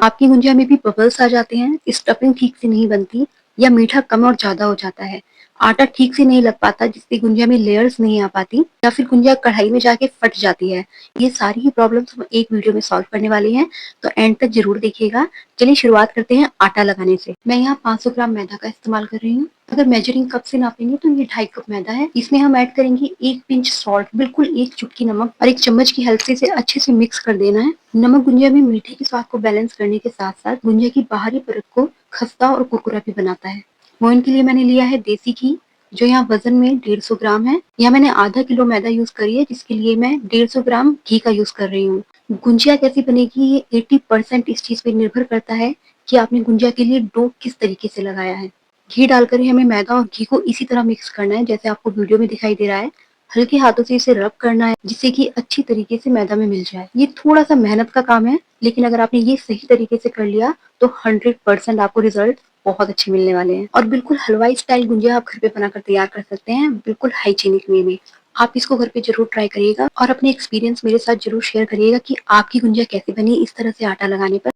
आपकी गुंजिया में भी बबल्स आ जाते हैं, स्टफिंग ठीक से नहीं बनती या मीठा कम और ज़्यादा हो जाता है, आटा ठीक से नहीं लग पाता जिससे गुंजिया में लेयर्स नहीं आ पाती या फिर गुंजिया कढ़ाई में जाके फट जाती है। ये सारी ही प्रॉब्लम्स हम एक वीडियो में सॉल्व करने वाले हैं, तो एंड तक जरूर देखिएगा। चलिए शुरुआत करते हैं आटा लगाने से। मैं यहाँ 500 ग्राम मैदा का इस्तेमाल कर रही हूँ। अगर मेजरिंग कप से नापेंगे तो ये 2.5 कप मैदा है। इसमें हम ऐड करेंगे 1 पिंच सॉल्ट, बिल्कुल 1 चुटकी नमक और 1 चम्मच की हेल्प से इसे अच्छे से मिक्स कर देना है। नमक गुंजिया में मीठे के स्वाद को बैलेंस करने के साथ साथ गुंजिया की बाहरी परत को खस्ता और कुरकुरा भी बनाता है। मोइन के लिए मैंने लिया है देसी घी, जो यहाँ वजन में 150 ग्राम है। यहाँ मैंने आधा किलो मैदा यूज करी है, जिसके लिए मैं 150 ग्राम घी का यूज कर रही हूँ। गुंजिया कैसी बनेगी ये 80% इस चीज पे निर्भर करता है कि आपने गुंजिया के लिए डो किस तरीके से लगाया है। घी डालकर ही हमें मैदा और घी को इसी तरह मिक्स करना है जैसे आपको वीडियो में दिखाई दे रहा है। हल्के हाथों से इसे रब करना है जिससे कि अच्छी तरीके से मैदा में मिल जाए। ये थोड़ा सा मेहनत का काम है, लेकिन अगर आपने ये सही तरीके से कर लिया तो 100% आपको रिजल्ट बहुत अच्छे मिलने वाले हैं। और बिल्कुल हलवाई स्टाइल गुंजिया आप घर पे बनाकर तैयार कर सकते हैं, बिल्कुल हाइजीनिक वे में। आप इसको घर पे जरूर ट्राई करिएगा और अपने एक्सपीरियंस मेरे साथ जरूर शेयर करिएगा कि आपकी गुंजिया कैसे बनी इस तरह से आटा लगाने पर।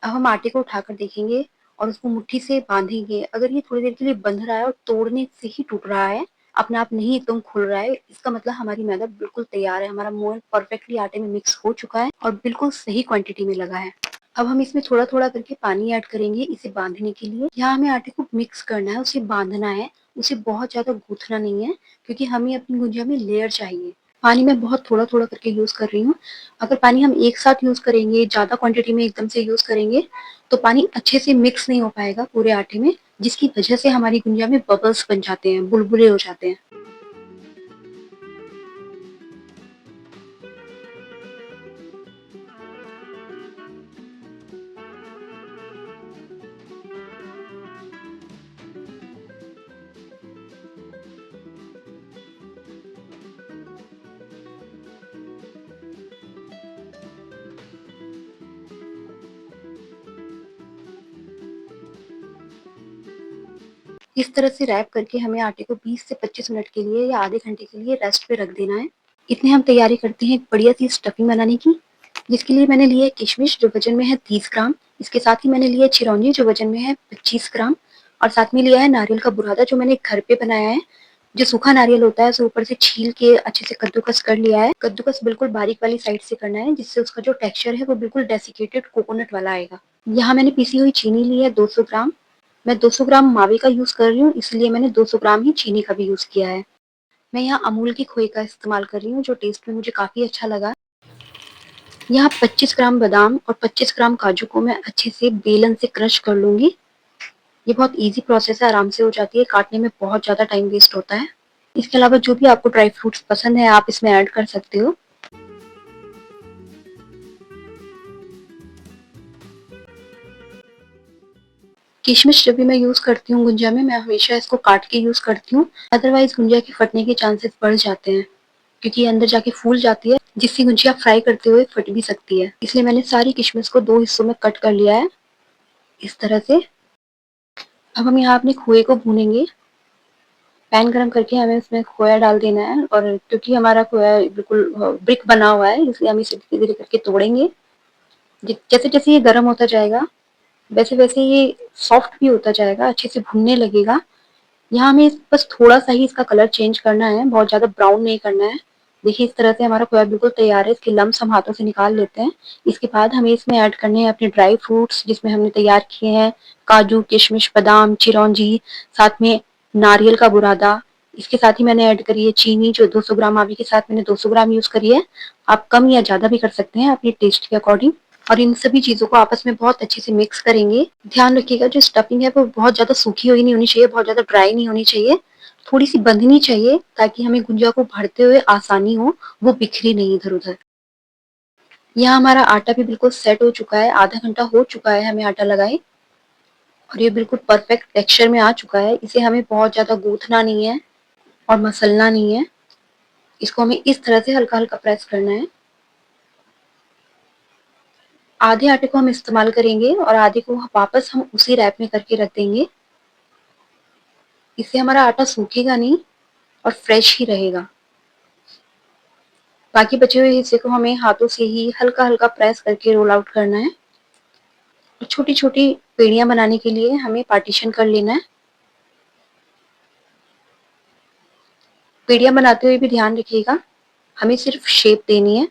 अब हम आटे को उठाकर देखेंगे और उसको मुट्ठी से बांधेंगे। अगर ये थोड़ी देर के लिए बंध रहा है और तोड़ने से ही टूट रहा है, अपने आप नहीं एकदम खुल रहा है, इसका मतलब हमारी मैदा बिल्कुल तैयार है। हमारा मोयन परफेक्टली आटे में मिक्स हो चुका है और बिल्कुल सही क्वांटिटी में लगा है। अब हम इसमें थोड़ा थोड़ा करके पानी ऐड करेंगे इसे बांधने के लिए। यहाँ हमें आटे को मिक्स करना है, उसे बांधना है, उसे बहुत ज्यादा गूंथना नहीं है, क्योंकि हमें अपनी गुंजिया में लेयर चाहिए। पानी मैं बहुत थोड़ा थोड़ा करके यूज कर रही हूँ। अगर पानी हम एक साथ यूज करेंगे, ज्यादा क्वांटिटी में एकदम से यूज करेंगे, तो पानी अच्छे से मिक्स नहीं हो पाएगा पूरे आटे में, जिसकी वजह से हमारी गुंजिया में बबल्स बन जाते हैं, बुलबुले हो जाते हैं। इस तरह से रैप करके हमें आटे को 20 से 25 मिनट के लिए या आधे घंटे के लिए रेस्ट पे रख देना है। इतने हम तैयारी करते हैं एक बढ़िया सी स्टफिंग बनाने की, जिसके लिए मैंने लिया है किशमिश, जो वजन में है 30 ग्राम। इसके साथ ही मैंने लिया है चिरौंजी, जो वजन में है 25 ग्राम। और साथ में लिया है नारियल का बुरादा, जो मैंने घर पे बनाया है। जो सूखा नारियल होता है उसे ऊपर से छील के अच्छे से कद्दूकस कर लिया है। कद्दूकस बिल्कुल बारीक वाली साइड से करना है, जिससे उसका जो टेक्सचर है वो बिल्कुल डेसिकेटेड कोकोनट वाला आएगा। यहाँ मैंने पीसी हुई चीनी ली है 200 ग्राम। मैं 200 ग्राम मावे का यूज कर रही हूँ, इसलिए मैंने 200 ग्राम ही चीनी का भी यूज किया है। मैं यहाँ अमूल की खोए का इस्तेमाल कर रही हूँ, जो टेस्ट में मुझे काफी अच्छा लगा। यहाँ 25 ग्राम बादाम और 25 ग्राम काजू को मैं अच्छे से बेलन से क्रश कर लूंगी। ये बहुत इजी प्रोसेस है, आराम से हो जाती है, काटने में बहुत ज्यादा टाइम वेस्ट होता है। इसके अलावा जो भी आपको ड्राई फ्रूट्स पसंद है आप इसमें ऐड कर सकते हो। किशमिश जब भी मैं यूज करती हूँ गुंजिया में, मैं हमेशा इसको काट के यूज करती हूँ, अदरवाइज गुंजिया के फटने के चांसेस बढ़ जाते हैं, क्योंकि ये अंदर जाके फूल जाती है, जिससे गुंजिया फ्राई करते हुए फट भी सकती है। इसलिए मैंने सारी किशमिश को 2 हिस्सों में कट कर लिया है इस तरह से। अब हम यहाँ अपने खोए को भूनेंगे। पैन गरम करके हमें उसमें खोया डाल देना है, और क्योंकि हमारा खोया बिल्कुल ब्रिक बना हुआ है, इसलिए हम इसे धीरे धीरे करके तोड़ेंगे। जैसे जैसे ये गर्म होता जाएगा वैसे वैसे ये सॉफ्ट भी होता जाएगा, अच्छे से भुनने लगेगा। यहाँ हमें बस थोड़ा सा ही इसका कलर चेंज करना है, बहुत ज्यादा ब्राउन नहीं करना है। देखिए इस तरह से हमारा खोया बिल्कुल तैयार है। इसके लम्स हम हाथों से निकाल लेते हैं। इसके बाद हमें इसमें ऐड करने हैं अपने ड्राई फ्रूट्स, जिसमें हमने तैयार किए हैं काजू, किशमिश, बादाम, चिरौंजी, साथ में नारियल का बुरादा। इसके साथ ही मैंने ऐड करी है चीनी, जो 200 ग्राम आवी के साथ मैंने 200 ग्राम यूज करी है। आप कम या ज्यादा भी कर सकते हैं अपने टेस्ट के अकॉर्डिंग। और इन सभी चीजों को आपस में बहुत अच्छे से मिक्स करेंगे। ध्यान रखिएगा जो स्टफिंग है वो बहुत ज्यादा सूखी हुई नहीं होनी चाहिए, बहुत ज्यादा ड्राई नहीं होनी चाहिए, थोड़ी सी बंधनी चाहिए, ताकि हमें गुंजिया को भरते हुए आसानी हो, वो बिखरी नहीं इधर उधर। यहाँ हमारा आटा भी बिल्कुल सेट हो चुका है, आधा घंटा हो चुका है हमें आटा लगाए, और ये बिल्कुल परफेक्ट टेक्सचर में आ चुका है। इसे हमें बहुत ज्यादा गूंथना नहीं है और मसलना नहीं है। इसको हमें इस तरह से हल्का हल्का प्रेस करना है। आधे आटे को हम इस्तेमाल करेंगे और आधे को वापस हम उसी रैप में करके रख देंगे। इससे हमारा आटा सूखेगा नहीं और फ्रेश ही रहेगा। बाकी बचे हुए हिस्से को हमें हाथों से ही हल्का-हल्का प्रेस करके रोल आउट करना है। छोटी-छोटी पेड़ियाँ बनाने के लिए हमें पार्टीशन कर लेना है। पेड़ियाँ बनाते हुए भी ध्यान रखिएगा, हमें सिर्फ शेप देनी है,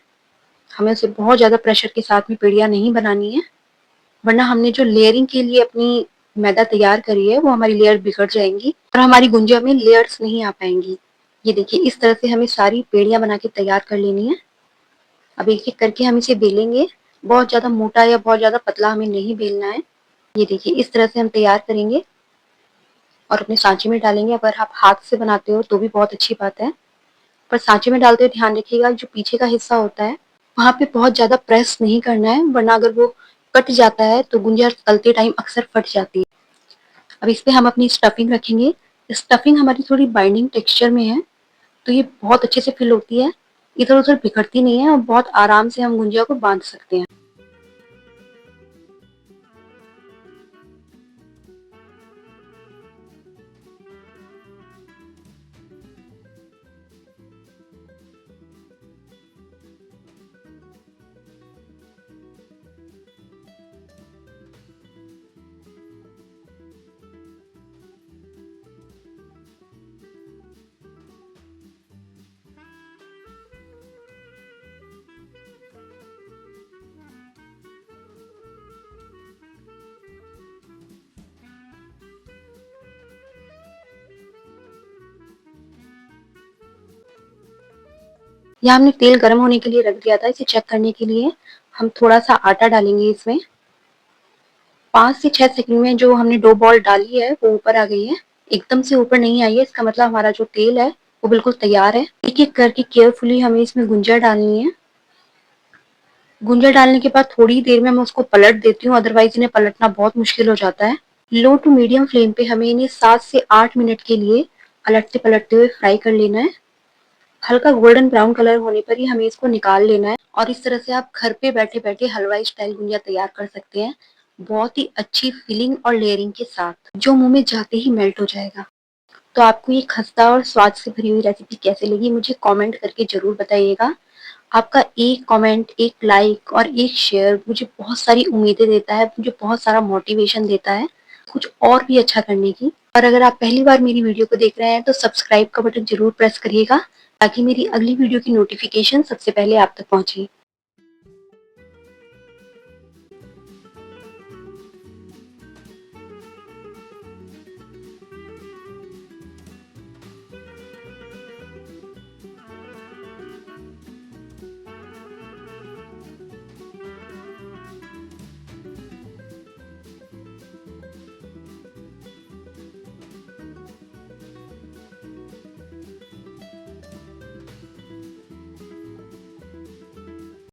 हमें उसे बहुत ज़्यादा प्रेशर के साथ में पेड़ियाँ नहीं बनानी है, वरना हमने जो लेयरिंग के लिए अपनी मैदा तैयार करी है, वो हमारी लेयर बिगड़ जाएँगी और हमारी गुंजिया में लेयर्स नहीं आ पाएँगी। ये देखिए, इस तरह से हमें सारी पेड़ियाँ बना के तैयार कर लेनी है। अब एक-एक करके हम इसे बेलेंगे, बहुत ज़्यादा मोटा या बहुत ज़्यादा पतला हमें नहीं बेलना है। ये देखिए, इस तरह से हम तैयार करेंगे और अपने सांचे में डालेंगे। अगर आप हाथ से बनाते हो तो भी बहुत अच्छी बात है, पर सांचे में डालते हुए ध्यान रखिएगा जो पीछे का हिस्सा होता है, वहाँ पे बहुत ज़्यादा प्रेस नहीं करना है, वरना अगर वो कट जाता है तो गुंजिया तलते टाइम अक्सर फट जाती है। अब इस पे हम अपनी स्टफिंग रखेंगे। स्टफिंग हमारी थोड़ी बाइंडिंग टेक्सचर में है, तो ये बहुत अच्छे से फिल होती है, इधर-उधर बिखरती नहीं है और बहुत आराम से हम गुंजिया को बाँध सकते हैं। यहाँ हमने तेल गरम होने के लिए रख दिया था, इसे चेक करने के लिए हम थोड़ा-सा आटा डालेंगे इसमें। 5 से 6 सेकंड में जो हमने डो बॉल डाली है, वो ऊपर आ गई है। एकदम से ऊपर नहीं आई है, इसका मतलब हमारा जो तेल है, वो बिल्कुल तैयार है। एक-एक करके केयरफुली हमें इसमें गुंजिया डालनी है। गुंजिया डालने के बाद थोड़ी देर में मैं उसको पलट देती हूँ, अदरवाइज़ इन्हें पलटना बहुत मुश्किल हो जाता है। लो टू मीडियम फ्लेम पे हमें इन्हें 7 से 8 मिनट के लिए पलटते-पलटते हुए फ्राई कर लेना है। हल्का गोल्डन ब्राउन कलर होने पर ही हमें इसको निकाल लेना है और इस तरह से आप घर पे बैठे-बैठे हलवाई स्टाइल गुंजिया तैयार कर सकते हैं। बहुत ही अच्छी फिलिंग और लेयरिंग के साथ, जो मुँह में जाते ही मेल्ट हो जाएगा। तो आपको ये खस्ता और स्वाद से भरी हुई रेसिपी कैसे लगी मुझे कमेंट करके ज़रूर बताइएगा। आपका एक कमेंट, एक लाइक और एक शेयर मुझे बहुत सारी उम्मीदें देता है, मुझे बहुत सारा मोटिवेशन देता है, कुछ और भी अच्छा करने की। और अगर आप पहली बार मेरी वीडियो को देख रहे हैं तो सब्सक्राइब का बटन ज़रूर प्रेस करिएगा, ताकि मेरी अगली वीडियो की नोटिफिकेशन सबसे पहले आप तक पहुँचे।